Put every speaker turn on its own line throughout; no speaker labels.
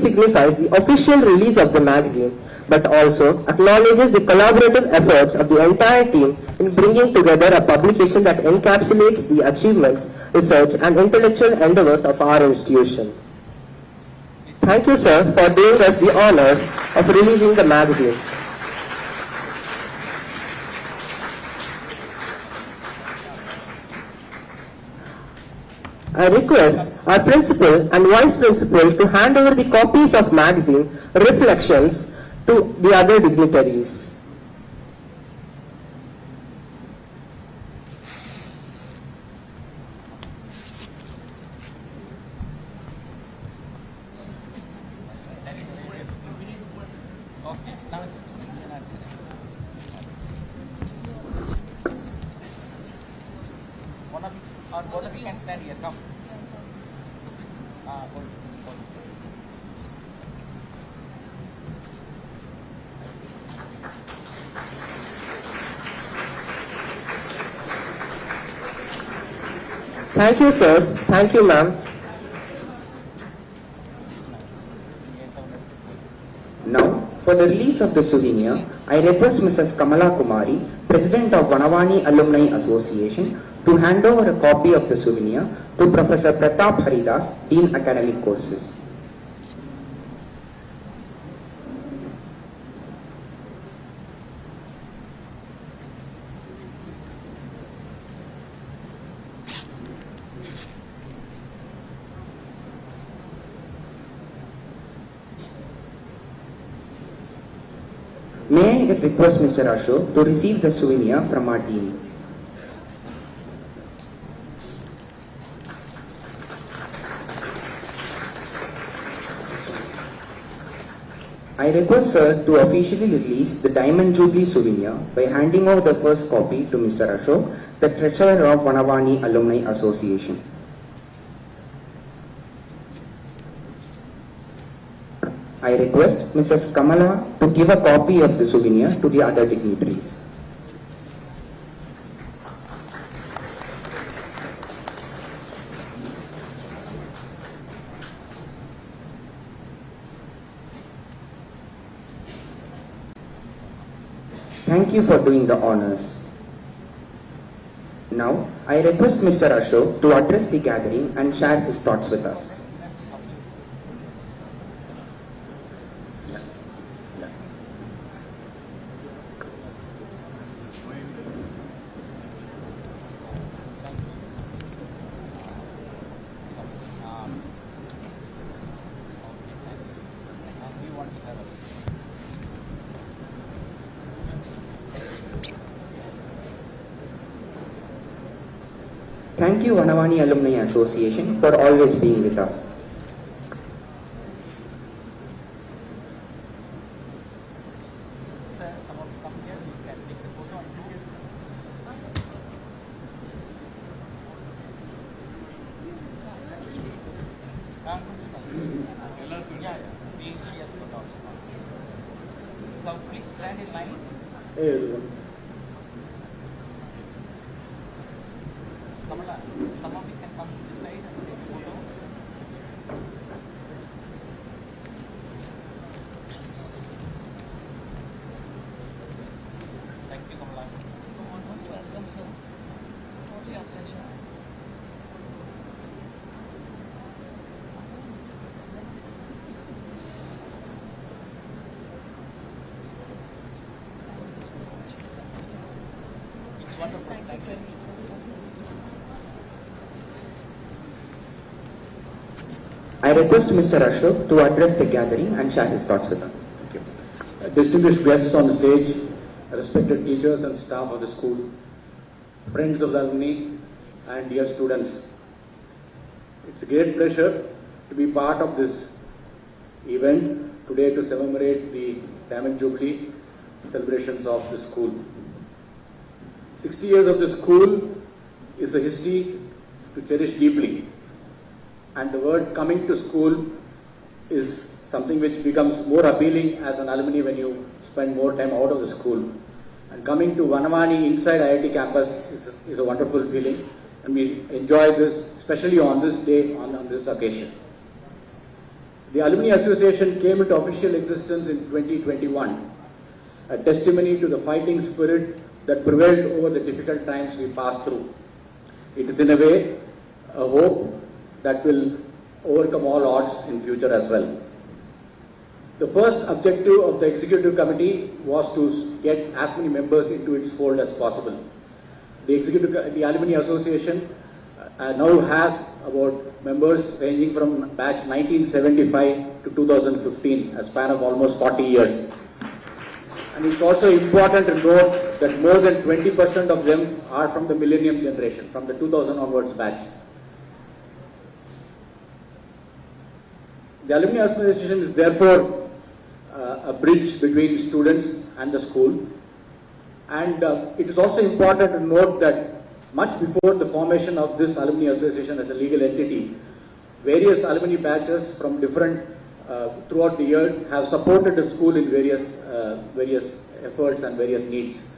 signifies the official release of the magazine, but also acknowledges the collaborative efforts of the entire team in bringing together a publication that encapsulates the achievements, research and intellectual endeavors of our institution. Thank you, sir, for doing us the honors of releasing the magazine. I request our principal and vice principal to hand over the copies of magazine Reflections to the other dignitaries.
Both of you can stand here. Come.
Thank you, sirs. Thank you, ma'am.
Now, for the release of the souvenir, I request Mrs. Kamala Kumari, President of Vanavani Alumni Association, to hand over a copy of the souvenir to Professor Pratap Haridas, Dean Academic Courses. May I request Mr. Ashok to receive the souvenir from our Dean. I request sir to officially release the Diamond Jubilee souvenir by handing over the first copy to Mr. Ashok, the Treasurer of Vanavani Alumni Association. I request Mrs. Kamala to give a copy of the souvenir to the other dignitaries. Thank you for doing the honors. Now, I request Mr. Ashok to address the gathering and share his thoughts with us. Thank you, Vanavani Alumni Association, for always being with us.
Sir, some of you come here, you can take the photo. Yeah, she has photo also. So please stand in line.
Hey, everyone.
Kamala, some of you can come this side and take a photo. Thank you, Kamala.
Almost welcome, sir. Totally a pleasure.
It's wonderful. Thank you.
I request Mr. Ashok to address the gathering and share his thoughts with us.
Thank you. Distinguished guests on the stage, respected teachers and staff of the school, friends of the alumni and dear students. It's a great pleasure to be part of this event today to celebrate the Diamond Jubilee celebrations of the school. 60 years of the school is a history to cherish deeply. And the word coming to school is something which becomes more appealing as an alumni when you spend more time out of the school. And coming to Vanavani inside IIT campus is a wonderful feeling. And we enjoy this, especially on this day, on this occasion. The Alumni Association came into official existence in 2021, a testimony to the fighting spirit that prevailed over the difficult times we passed through. It is in a way a hope that will overcome all odds in future as well. The first objective of the executive committee was to get as many members into its fold as possible. The Alumni Association now has about members ranging from batch 1975 to 2015, a span of almost 40 years. And it's also important to note that more than 20% of them are from the millennium generation, from the 2000 onwards batch. The Alumni Association is therefore a bridge between students and the school. And it is also important to note that much before the formation of this Alumni Association as a legal entity, various alumni batches from different throughout the year have supported the school in various efforts and various needs.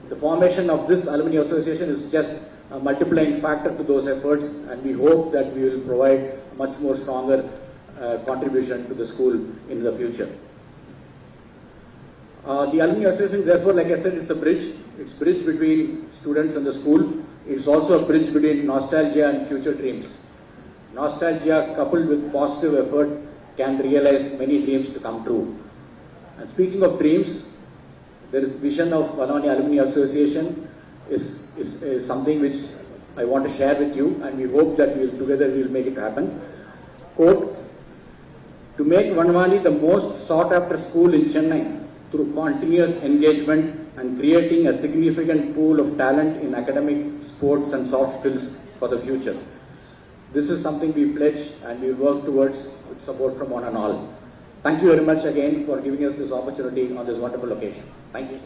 The formation of this Alumni Association is just a multiplying factor to those efforts, and we hope that we will provide a much more stronger contribution to the school in the future. The Alumni Association, therefore, like I said, it's a bridge. It's a bridge between students and the school. It's also a bridge between nostalgia and future dreams. Nostalgia coupled with positive effort can realize many dreams to come true. And speaking of dreams, the vision of Vanavani Alumni Association is something which I want to share with you, and we hope that together we will make it happen. Quote, to make Vanavani the most sought after school in Chennai through continuous engagement and creating a significant pool of talent in academic, sports and soft skills for the future. This is something we pledge and we work towards with support from one and all. Thank you very much again for giving us this opportunity on this wonderful occasion. Thank you.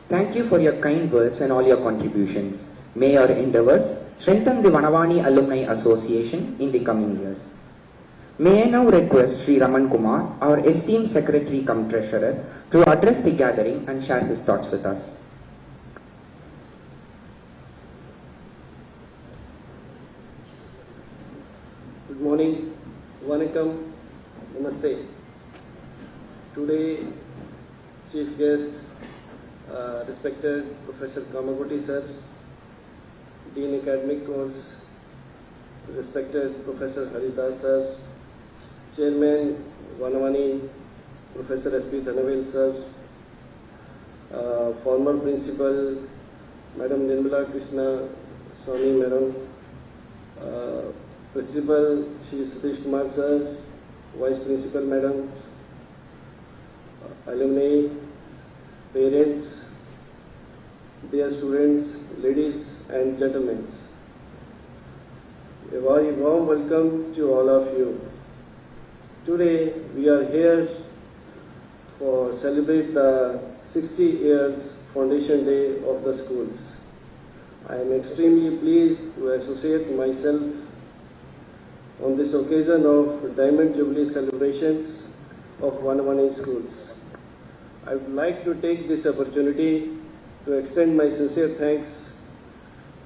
Thank you for your kind words and all your contributions. May your endeavors strengthen the Vanavani Alumni Association in the coming years. May I now request Sri Raman Kumar, our esteemed Secretary cum Treasurer, to address the gathering and share his thoughts with us.
Good morning, Vanakkam, Namaste. Today, Chief Guest, respected Professor Kamakoti Sir, Dean Academic Course, respected Professor Haridas Sir, Chairman Vanavani, Professor S.P. Dhanavel Sir, former Principal Madam Nirmala Krishna Swami Madam, Principal Shri Satish Kumar Sir, Vice Principal Madam, alumni, parents, dear students, ladies and gentlemen. A very warm welcome to all of you. Today we are here for celebrate the 60 years Foundation Day of the schools. I am extremely pleased to associate myself on this occasion of Diamond Jubilee celebrations of Vanavani schools. I would like to take this opportunity to extend my sincere thanks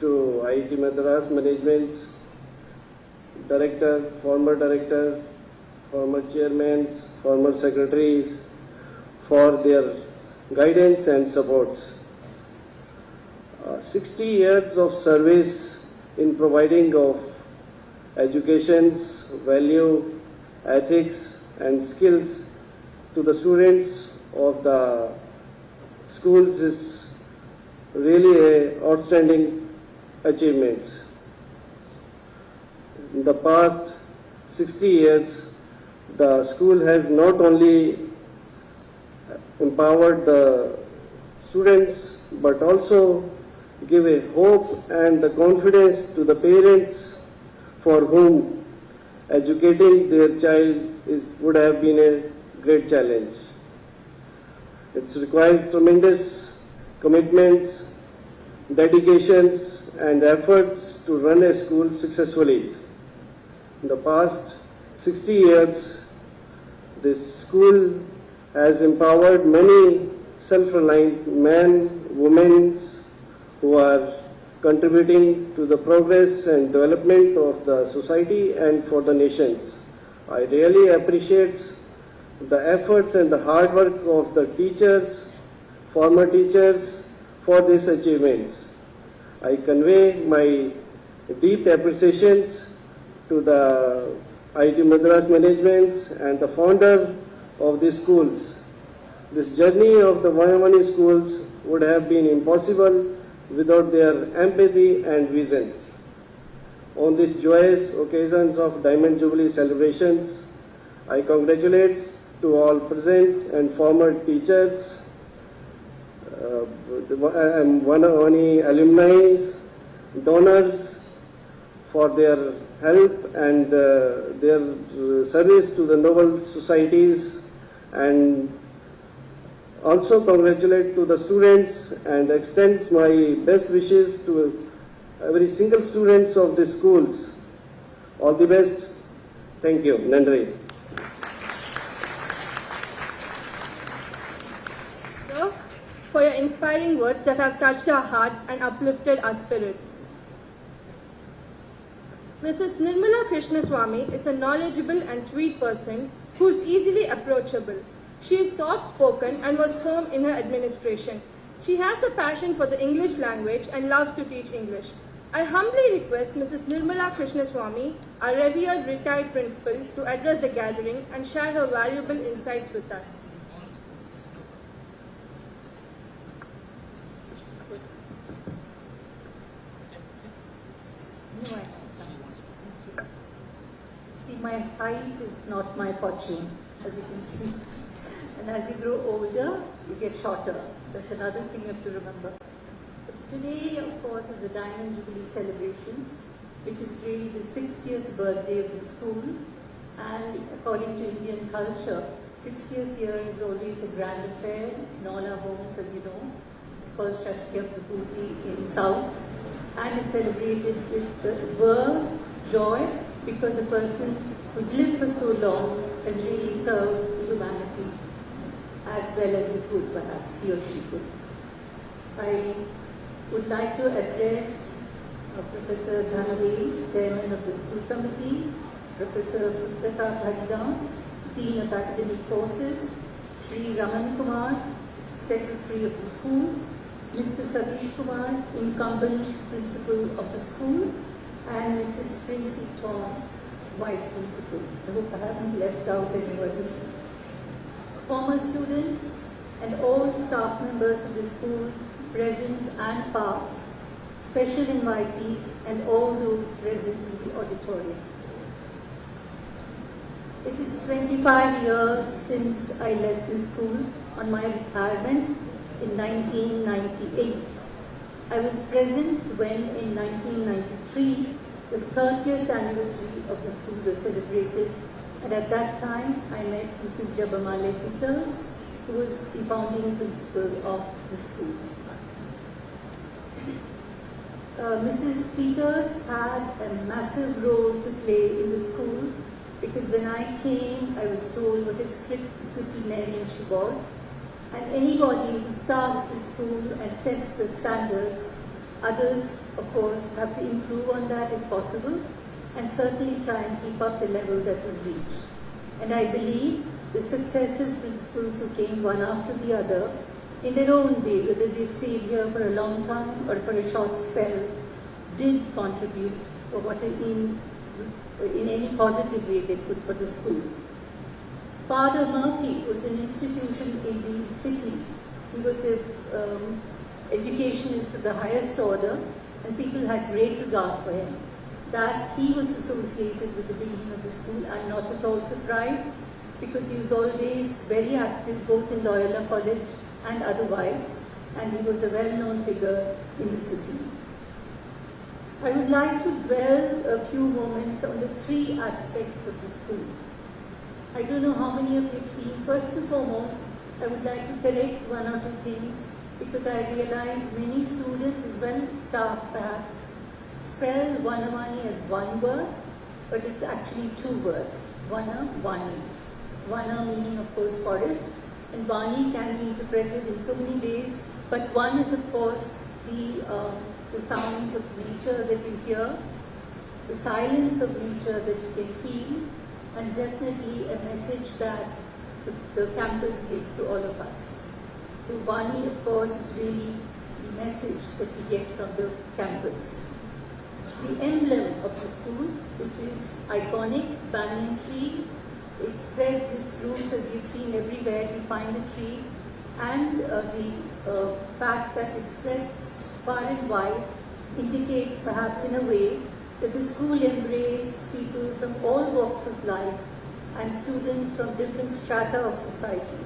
to IIT Madras Management, Director, former chairmen, former secretaries for their guidance and supports. 60 years of service in providing of educations, value, ethics and skills to the students of the schools is really an outstanding achievement. In the past 60 years, the school has not only empowered the students but also give a hope and the confidence to the parents for whom educating their child would have been a great challenge. It requires tremendous commitments, dedications and efforts to run a school successfully. In the past 60 years, this school has empowered many self-reliant men, women who are contributing to the progress and development of the society and for the nations. I really appreciate the efforts and the hard work of the teachers, former teachers for these achievements. I convey my deep appreciations to the IIT Madras management and the founder of these schools. This journey of the Vanavani schools would have been impossible without their empathy and visions. On these joyous occasions of Diamond Jubilee celebrations, I congratulate to all present and former teachers, Vanavani alumni, donors for their help and their service to the noble societies, and also congratulate to the students and extend my best wishes to every single students of the schools. All the best. Thank you. Nandri.
For your inspiring words that have touched our hearts and uplifted our spirits. Mrs. Nirmala Krishnaswamy is a knowledgeable and sweet person who is easily approachable. She is soft-spoken and was firm in her administration. She has a passion for the English language and loves to teach English. I humbly request Mrs. Nirmala Krishnaswamy, our revered retired principal, to address the gathering and share her valuable insights with us.
See, my height is not my fortune, as you can see. And as you grow older, you get shorter. That's another thing you have to remember. But today, of course, is the Diamond Jubilee celebrations, which is really the 60th birthday of the school. And according to Indian culture, 60th year is always a grand affair in all our homes, as you know. It's called Shashtiya Prabhuti in South. And it's celebrated with verve, joy, because the person who's lived for so long has really served humanity as well as he could, perhaps, he or she could. I would like to address Professor Dhanaveri, Chairman of the School Committee, Professor Pratap Haridas, Dean of Academic Courses, Sri Raman Kumar, Secretary of the School, Mr. Satish Kumar, Incumbent Principal of the School, and Mrs. Tracy Tom, Vice Principal. I hope I haven't left out anybody. Former students and all staff members of the school, present and past, special invitees, and all those present in the auditorium. It is 25 years since I left the school on my retirement in 1998. I was present when in 1993 the 30th anniversary of the school was celebrated, and at that time I met Mrs. Jabamale Peters, who was the founding principal of the school. Mrs. Peters had a massive role to play in the school, because when I came, I was told what a strict disciplinarian she was. And anybody who starts the school and sets the standards, others, of course, have to improve on that if possible, and certainly try and keep up the level that was reached. And I believe the successive principals who came one after the other, in their own way, whether they stayed here for a long time or for a short spell, did contribute for what in any positive way they could for the school. Father Murphy was an institution in the city. He was an educationist of the highest order, and people had great regard for him. That he was associated with the beginning of the school, I'm not at all surprised, because he was always very active both in Loyola College and otherwise, and he was a well-known figure in the city. I would like to dwell a few moments on the three aspects of the school. I don't know how many of you have seen. First and foremost, I would like to correct one or two things, because I realize many students, as well as staff perhaps, spell Vanavani as one word, but it's actually two words, Vana, Vani. Vana meaning, of course, forest, and Vani can be interpreted in so many ways, but one is, of course, the the sounds of nature that you hear, the silence of nature that you can feel, and definitely a message that the campus gives to all of us. So Vani, of course, is really the message that we get from the campus. The emblem of the school, which is iconic, banyan tree, it spreads its roots, as you've seen everywhere we find the tree, and the fact that it spreads far and wide indicates perhaps in a way that the school embraced people from all walks of life and students from different strata of society,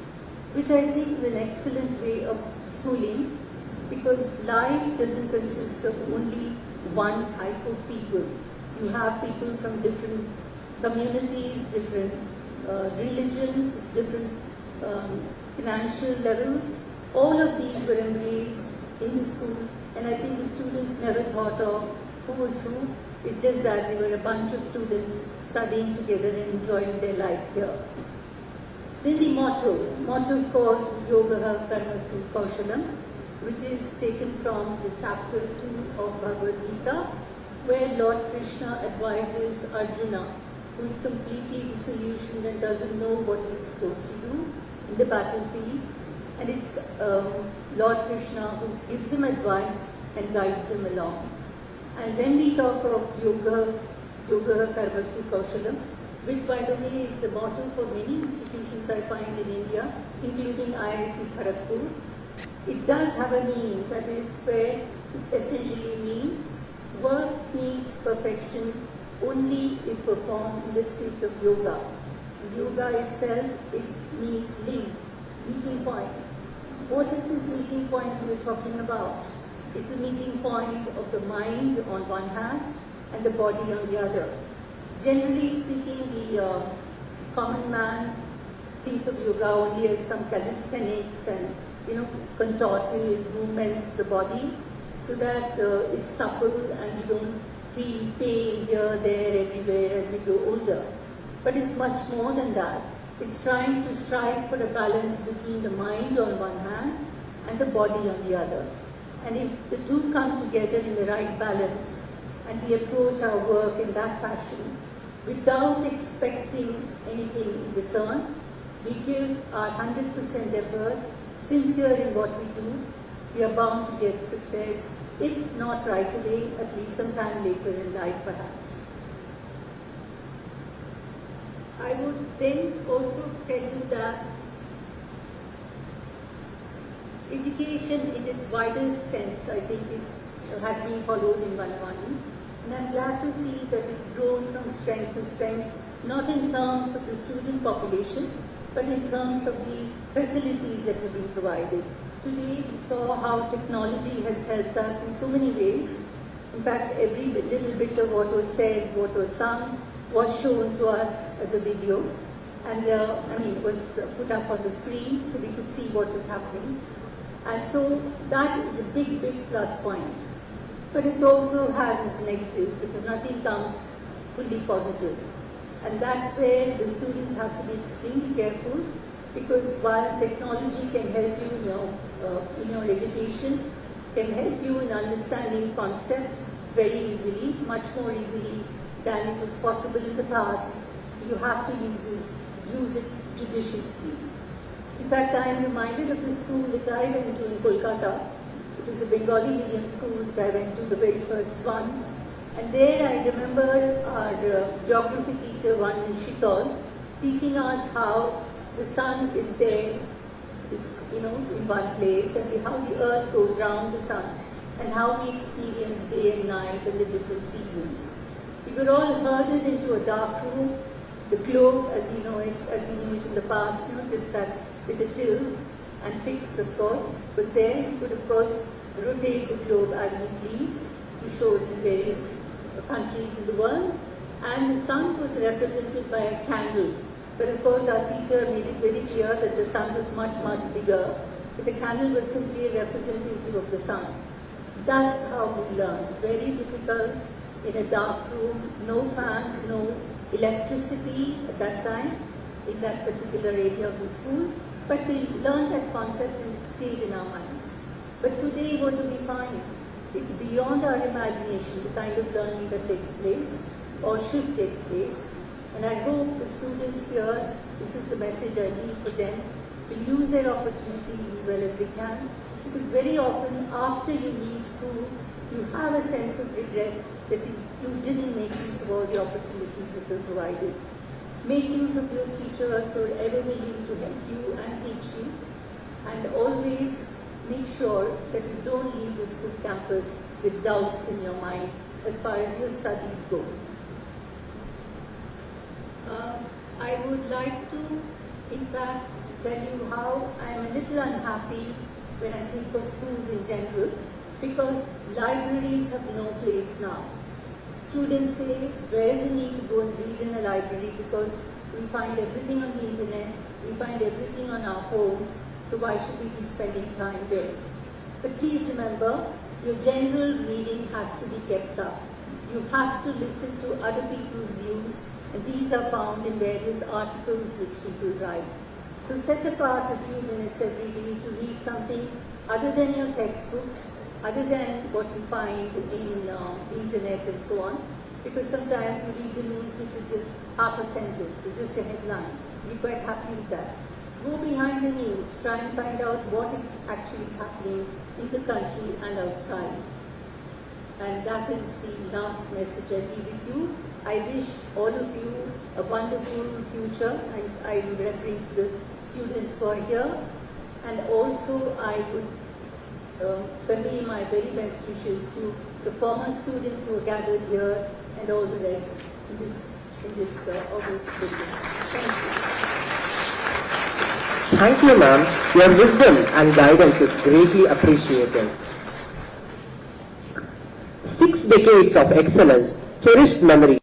which I think is an excellent way of schooling, because life doesn't consist of only one type of people. You have people from different communities, different religions, different financial levels. All of these were embraced in the school, and I think the students never thought of who was who. It's just that they were a bunch of students studying together and enjoying their life here. Then the motto of course, Yoga Karmasu Kaushalam, which is taken from the chapter 2 of Bhagavad Gita, where Lord Krishna advises Arjuna, who is completely disillusioned and doesn't know what he's supposed to do in the battlefield. And it's Lord Krishna who gives him advice and guides him along. And when we talk of Yoga Karmasu Kaushalam, which by the way is the motto for many institutions I find in India, including IIT Kharagpur, it does have a meaning, that is where it essentially means work needs perfection only if performed in the state of yoga. And yoga itself means link, meeting point. What is this meeting point we're talking about? It's a meeting point of the mind on one hand and the body on the other. Generally speaking, the common man thinks of yoga only as some calisthenics and contorted movements of the body, so that it's supple and you don't feel pain here, there, everywhere as we grow older. But it's much more than that. It's trying to strive for a balance between the mind on one hand and the body on the other. And if the two come together in the right balance and we approach our work in that fashion, without expecting anything in return, we give our 100% effort, sincere in what we do, we are bound to get success, if not right away, at least sometime later in life perhaps. I would then also tell you that education in its widest sense, I think, has been followed in Vanavani. And I'm glad to see that it's grown from strength to strength, not in terms of the student population, but in terms of the facilities that have been provided. Today we saw how technology has helped us in so many ways. In fact, every little bit of what was said, what was sung, was shown to us as a video. And it was put up on the screen so we could see what was happening. And so that is a big, big plus point. But it also has its negatives, because nothing comes fully positive. And that's where the students have to be extremely careful, because while technology can help you in your education, can help you in understanding concepts very easily, much more easily than it was possible in the past, you have to use it judiciously. In fact, I am reminded of the school that I went to in Kolkata. It was a Bengali medium school that I went to, the very first one. And there I remember our geography teacher, one Shitol, teaching us how the sun is there, it's in one place, and how the earth goes round the sun, and how we experience day and night and the different seasons. We were all herded into a dark room. The globe, as we know it, as we knew it in the past, just that with a tilt and fixed, of course, was there. We could, of course, rotate the globe as we pleased to show it in various countries in the world. And the sun was represented by a candle. But of course, our teacher made it very clear that the sun was much, much bigger. But the candle was simply a representative of the sun. That's how we learned. Very difficult in a dark room, no fans, no electricity at that time in that particular area of the school. But we learned that concept and it stayed in our minds. But today, what do we find? It's beyond our imagination, the kind of learning that takes place or should take place. And I hope the students here, this is the message I leave for them, will use their opportunities as well as they can. Because very often after you leave school, you have a sense of regret that you didn't make use of all the opportunities that were provided. Make use of your teachers who are ever willing to help you and teach you. And always make sure that you don't leave the school campus with doubts in your mind as far as your studies go. I would like to, in fact, tell you how I am a little unhappy when I think of schools in general, because libraries have no place now. Students say, where is the need to go and read in a library, because we find everything on the internet, we find everything on our phones, so why should we be spending time there? But please remember, your general reading has to be kept up. You have to listen to other people's views, and these are found in various articles which people write. So set apart a few minutes every day to read something other than your textbooks, other than what you find in the internet and so on, because sometimes you read the news which is just half a sentence, or just a headline. You're quite happy with that. Go behind the news, try and find out what actually is happening in the country and outside. And that is the last message I leave with you. I wish all of you a wonderful future, and I'm referring to the students who are here. And also I would convey my very best wishes to the former students who are gathered here and all the rest in this August building. Thank you.
Thank you, ma'am. Your wisdom and guidance is greatly appreciated. 6 decades of excellence, cherished memory.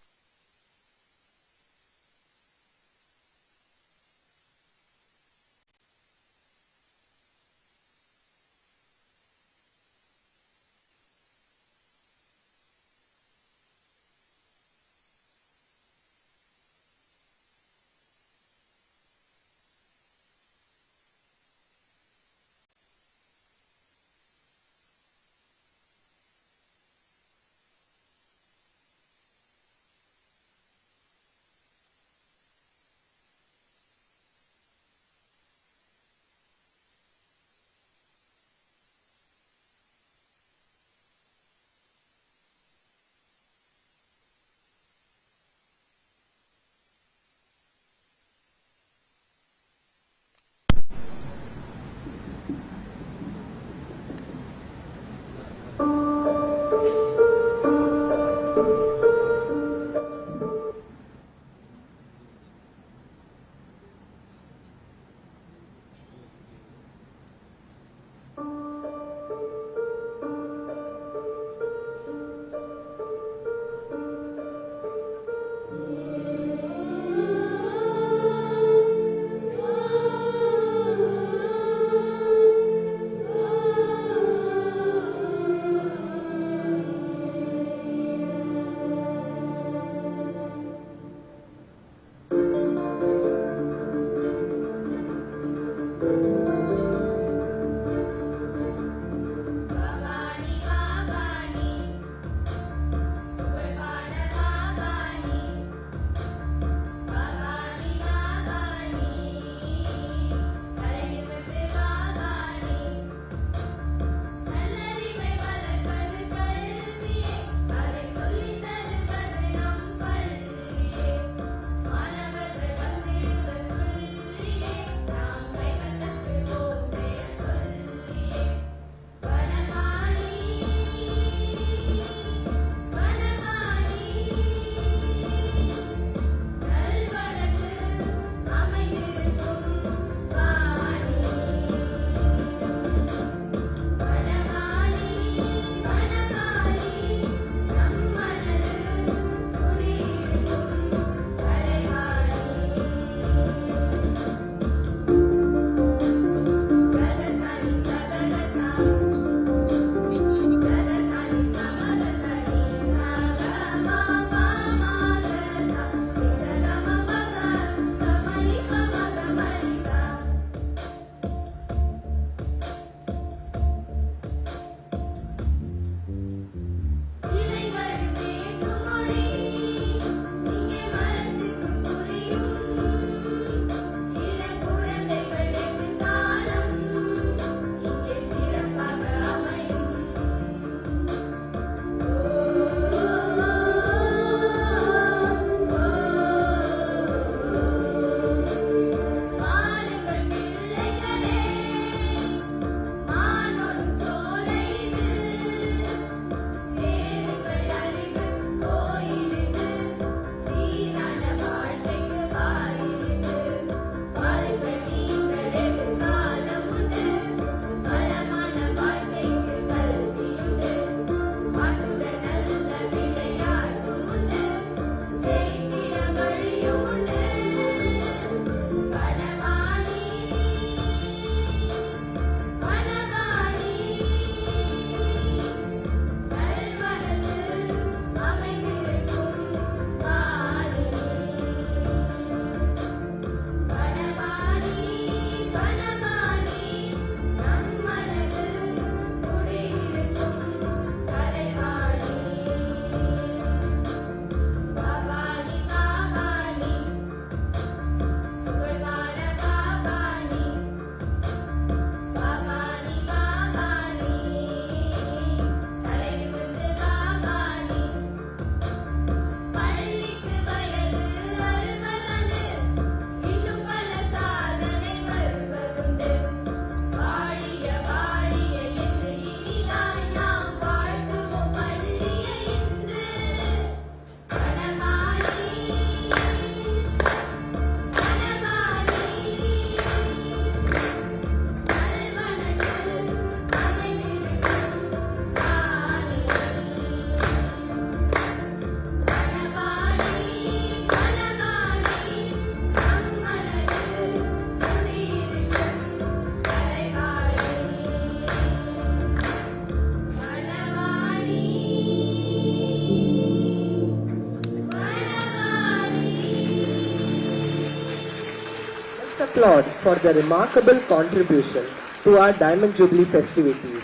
applaud for their remarkable contribution to our Diamond Jubilee festivities.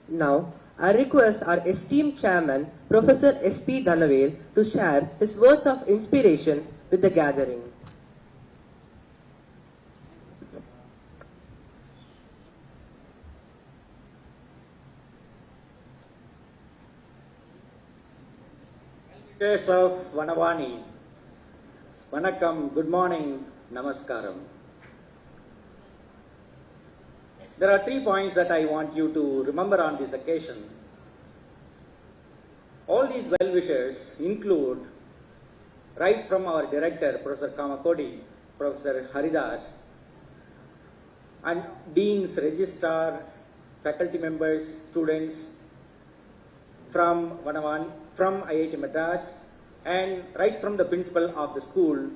Now, I request our esteemed chairman, Professor S.P. Dhanavel, to share his words of inspiration with the gathering.
Teachers of Vanavani, Vanakkam, good morning, Namaskaram. There are 3 points that I want you to remember on this occasion. All these well-wishers include, right from our director, Professor Kamakodi, Professor Haridas, and deans, registrar, faculty members, students from Vanavani, from IIT Madras, and right from the principal of the school,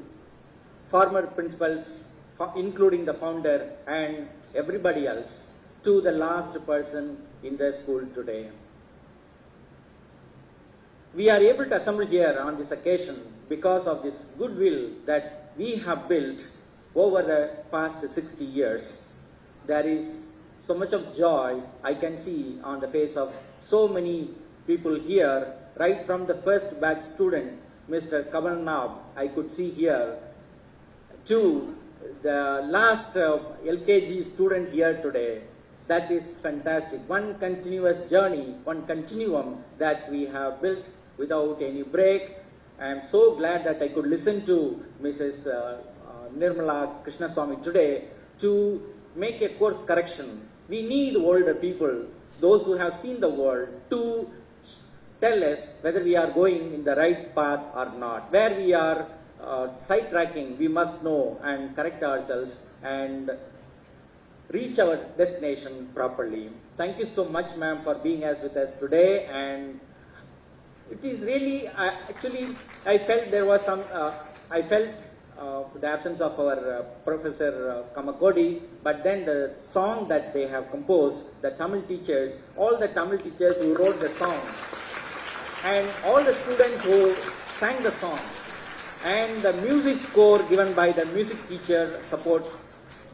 former principals, including the founder and everybody else, to the last person in the school today. We are able to assemble here on this occasion because of this goodwill that we have built over the past 60 years. There is so much of joy I can see on the face of so many people here, right from the first batch student, Mr. Kamal Nab, I could see here, to the last LKG student here today. That is fantastic. One continuous journey, one continuum that we have built without any break. I am so glad that I could listen to Mrs. Nirmala Krishnaswamy today to make a course correction. We need older people, those who have seen the world, to tell us whether we are going in the right path or not. Where we are sidetracking, we must know and correct ourselves and reach our destination properly. Thank you so much, ma'am, for being with us today. And it is really, actually, I felt there was some, the absence of our Professor Kamakodi, but then the song that they have composed, the Tamil teachers, all the Tamil teachers who wrote the song, and all the students who sang the song, and the music score given by the music teacher support,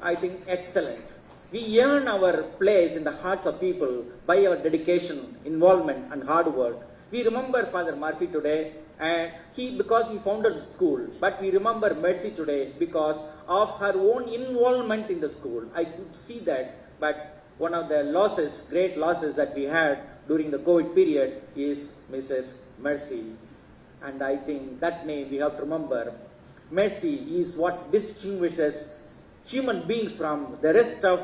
I think excellent. We earn our place in the hearts of people by our dedication, involvement and hard work. We remember Father Murphy today, and because he founded the school, but we remember Mercy today because of her own involvement in the school. I could see that, but one of the losses, great losses that we had during the COVID period is Mrs. Mercy. And I think that name we have to remember. Mercy is what distinguishes human beings from the rest of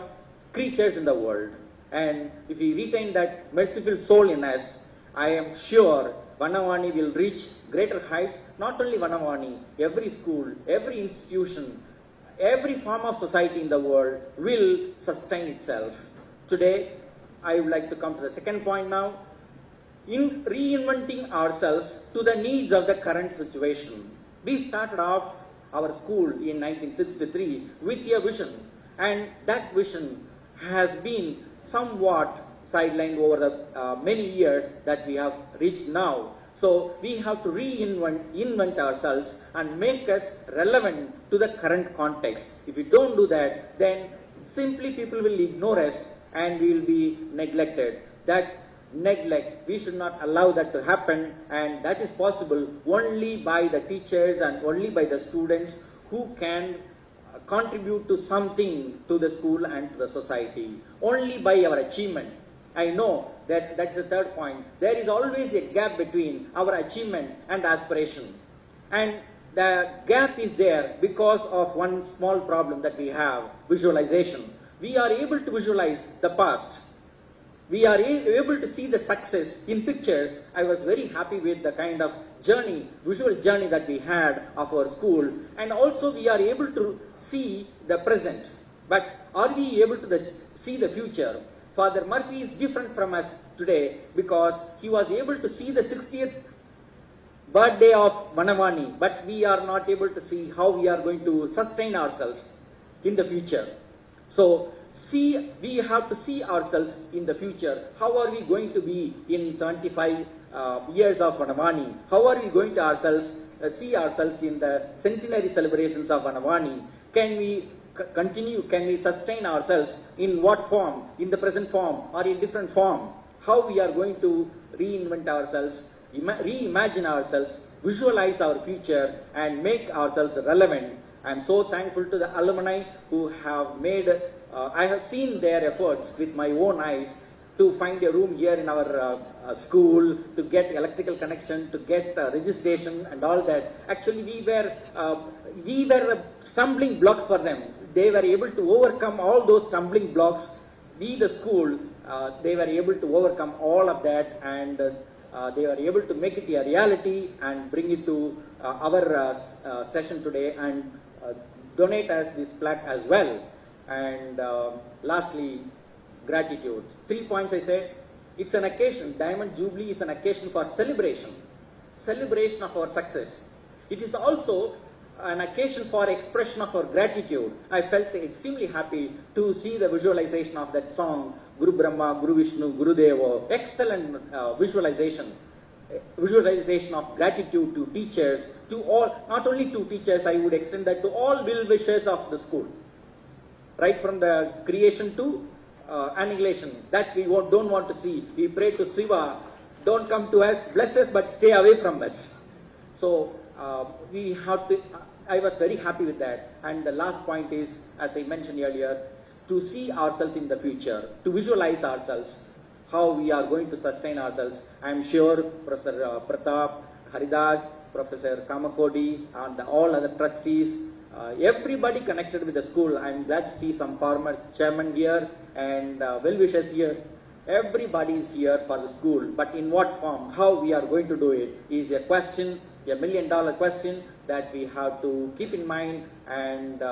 creatures in the world. And if we retain that merciful soul in us, I am sure Vanavani will reach greater heights. Not only Vanavani, every school, every institution, every form of society in the world will sustain itself. Today, I would like to come to the second point now. In reinventing ourselves to the needs of the current situation. We started off our school in 1963 with a vision, and that vision has been somewhat sidelined over the many years that we have reached now. So we have to reinvent ourselves and make us relevant to the current context. If we don't do that, then simply people will ignore us and we will be neglected. That neglect, we should not allow that to happen, and that is possible only by the teachers and only by the students who can contribute to something to the school and to the society. Only by our achievement. I know that that's the third point. There is always a gap between our achievement and aspiration. And the gap is there because of one small problem that we have, visualization. We are able to visualize the past. We are able to see the success in pictures. I was very happy with the kind of journey, visual journey that we had of our school. And also we are able to see the present. But are we able to see the future? Father Murphy is different from us today because he was able to see the 60th birthday of Vanavani, but we are not able to see how we are going to sustain ourselves in the future. So we have to see ourselves in the future. How are we going to be in 75 years of Vanavani? How are we going to see ourselves in the centenary celebrations of Vanavani? Can we continue? Can we sustain ourselves? In what form? In the present form or in different form? How we are going to reinvent ourselves, reimagine ourselves, visualize our future, and make ourselves relevant. I am so thankful to the alumni who have made, I have seen their efforts with my own eyes to find a room here in our school, to get electrical connection, to get registration and all that. Actually, we were stumbling blocks for them. They were able to overcome all those stumbling blocks. We, the school, they were able to overcome all of that, and they were able to make it a reality and bring it to our session today and donate us this plaque as well. And lastly, gratitude. 3 points I said. It's an occasion. Diamond Jubilee is an occasion for celebration of our success. It is also an occasion for expression of our gratitude. I felt extremely happy to see the visualization of that song, Guru Brahma, Guru Vishnu, Guru Deva. Excellent visualization of gratitude to teachers, to all, not only to teachers, I would extend that to all well-wishers of the school. Right from the creation to annihilation, that we don't want to see. We pray to Shiva, don't come to us, bless us, but stay away from us. So we have to, I was very happy with that. And the last point is, as I mentioned earlier, to see ourselves in the future, to visualize ourselves, how we are going to sustain ourselves. I am sure Professor Pratap, Haridas, Professor Kamakodi, and all other trustees, everybody connected with the school. I am glad to see some former chairman here and well-wishers here. Everybody is here for the school, but in what form, how we are going to do it is a question, a million-dollar question that we have to keep in mind and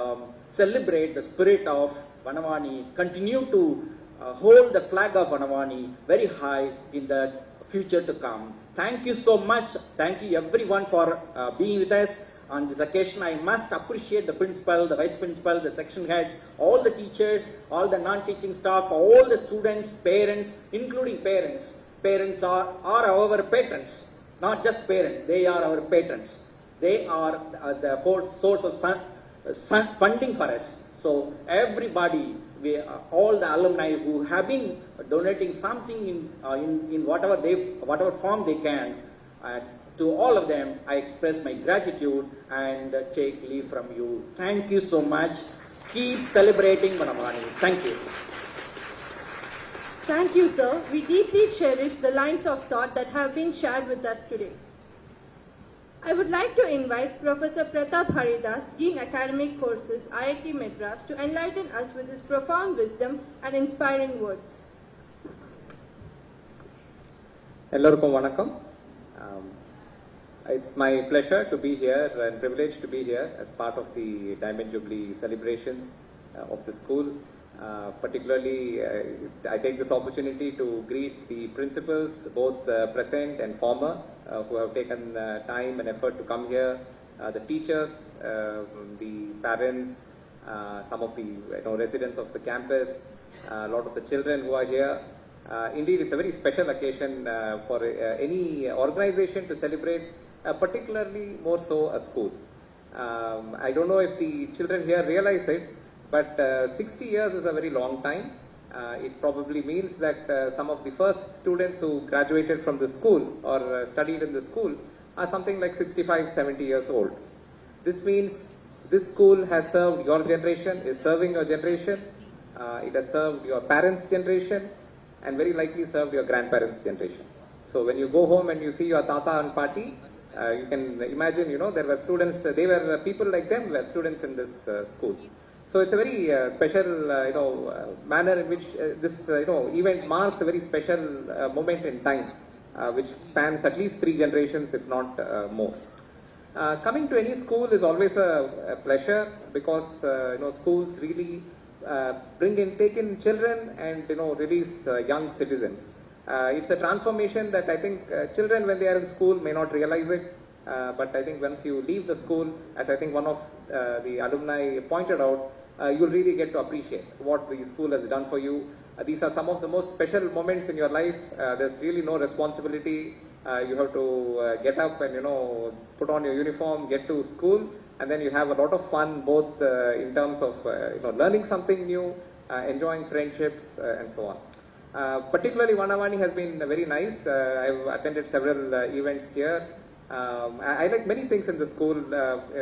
celebrate the spirit of Vanavani, continue to hold the flag of Vanavani very high in the future to come. Thank you so much. Thank you everyone for being with us. On this occasion, I must appreciate the principal, the vice principal, the section heads, all the teachers, all the non-teaching staff, all the students, parents, including parents. Parents are our patrons, not just parents, they are our patrons. They are the source of funding for us. So everybody, all the alumni who have been donating something in whatever form they can, to all of them, I express my gratitude and take leave from you. Thank you so much. Keep celebrating Vanavani. Thank you.
Thank you, sir. We deeply cherish the lines of thought that have been shared with us today. I would like to invite Professor Pratap Haridas, Dean Academic Courses, IIT Madras, to enlighten us with his profound wisdom and inspiring words.
Ellarukkum vanakkam. It's my pleasure to be here and privilege to be here as part of the Diamond Jubilee celebrations of the school. Particularly, I take this opportunity to greet the principals, both present and former, who have taken time and effort to come here, the teachers, the parents, some of the residents of the campus, a lot of the children who are here. Indeed, it's a very special occasion for any organization to celebrate, particularly more so a school. I don't know if the children here realize it, but 60 years is a very long time. It probably means that some of the first students who graduated from the school or studied in the school are something like 65, 70 years old. This means this school has served your generation, is serving your generation, it has served your parents' generation, and very likely served your grandparents' generation. So when you go home and you see your tata and party, you can imagine, there were students, they were people like them were students in this school. So it's a very special, manner in which this, event marks a very special moment in time, which spans at least 3 generations, if not more. Coming to any school is always a pleasure because, schools really take in children and, release young citizens. It's a transformation that I think children, when they are in school, may not realize it. But I think once you leave the school, as I think one of the alumni pointed out, you'll really get to appreciate what the school has done for you. These are some of the most special moments in your life. There's really no responsibility. You have to get up and put on your uniform, get to school, and then you have a lot of fun, both in terms of learning something new, enjoying friendships, and so on. Particularly Vanavani has been very nice. I've attended several events here. I like many things in the school,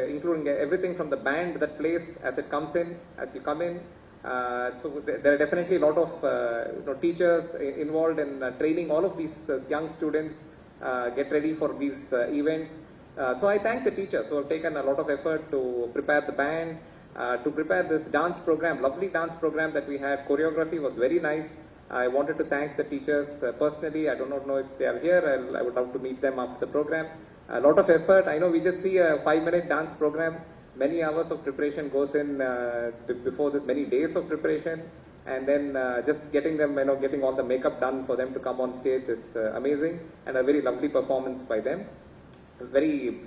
including everything from the band that plays as it comes in, as you come in. So there are definitely a lot of teachers involved in training all of these young students get ready for these events. So I thank the teachers who have taken a lot of effort to prepare the band, to prepare this dance program, lovely dance program that we had. Choreography was very nice. I wanted to thank the teachers personally. I do not know if they are here. I would love to meet them after the program. A lot of effort. I know we just see a 5-minute dance program. Many hours of preparation goes in before this, many days of preparation, and then just getting them, getting all the makeup done for them to come on stage is amazing, and a very lovely performance by them. Very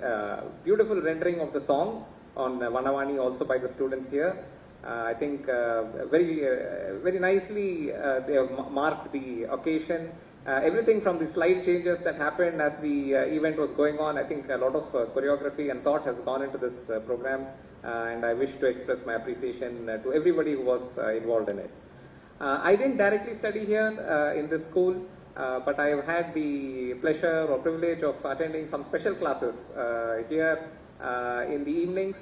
beautiful rendering of the song on Vanavani also by the students here. I think very nicely they have marked the occasion. Everything from the slide changes that happened as the event was going on, I think a lot of choreography and thought has gone into this program, and I wish to express my appreciation to everybody who was involved in it. I didn't directly study here in this school, but I have had the pleasure or privilege of attending some special classes here in the evenings.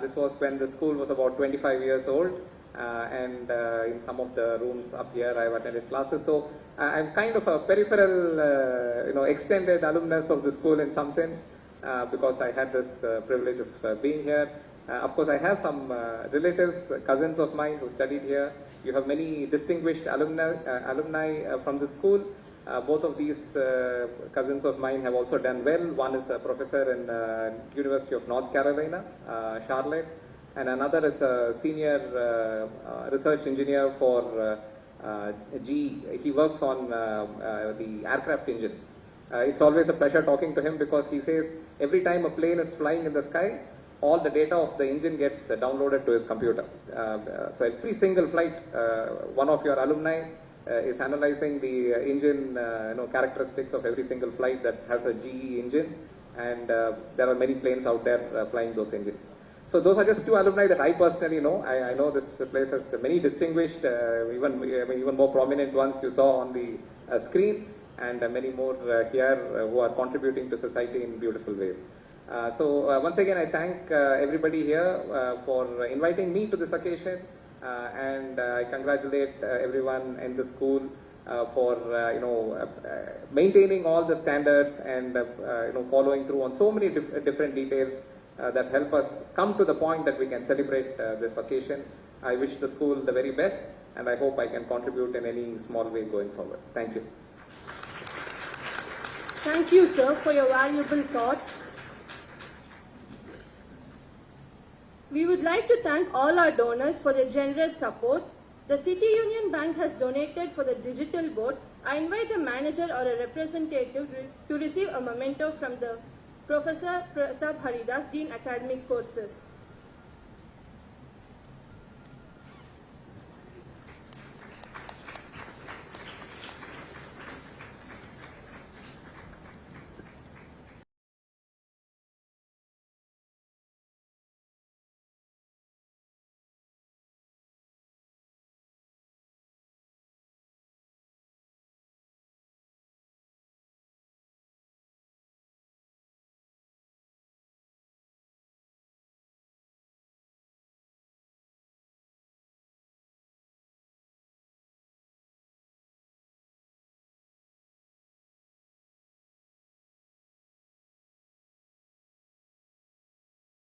This was when the school was about 25 years old. And in some of the rooms up here I've attended classes, so I'm kind of a peripheral extended alumnus of the school in some sense, because I had this privilege of being here. Of course I have some relatives, cousins of mine who studied here. You have many distinguished alumni from the school. Both of these cousins of mine have also done well. One is a professor in University of North Carolina, Charlotte, and another is a senior research engineer for GE. He works on the aircraft engines. It's always a pleasure talking to him, because he says every time a plane is flying in the sky, all the data of the engine gets downloaded to his computer. So every single flight, one of your alumni is analyzing the engine characteristics of every single flight that has a GE engine, and there are many planes out there flying those engines. So those are just two alumni that I personally know. I know this place has many distinguished, even more prominent ones you saw on the screen, and many more here who are contributing to society in beautiful ways. So once again, I thank everybody here for inviting me to this occasion, and I congratulate everyone in the school for maintaining all the standards and following through on so many different details that help us come to the point that we can celebrate this occasion. I wish the school the very best, and I hope I can contribute in any small way going forward. Thank you.
Thank you, sir, for your valuable thoughts. We would like to thank all our donors for their generous support. The City Union Bank has donated for the digital board. I invite the manager or a representative to receive a memento from the Professor Pratap Haridas, Dean Academic Courses.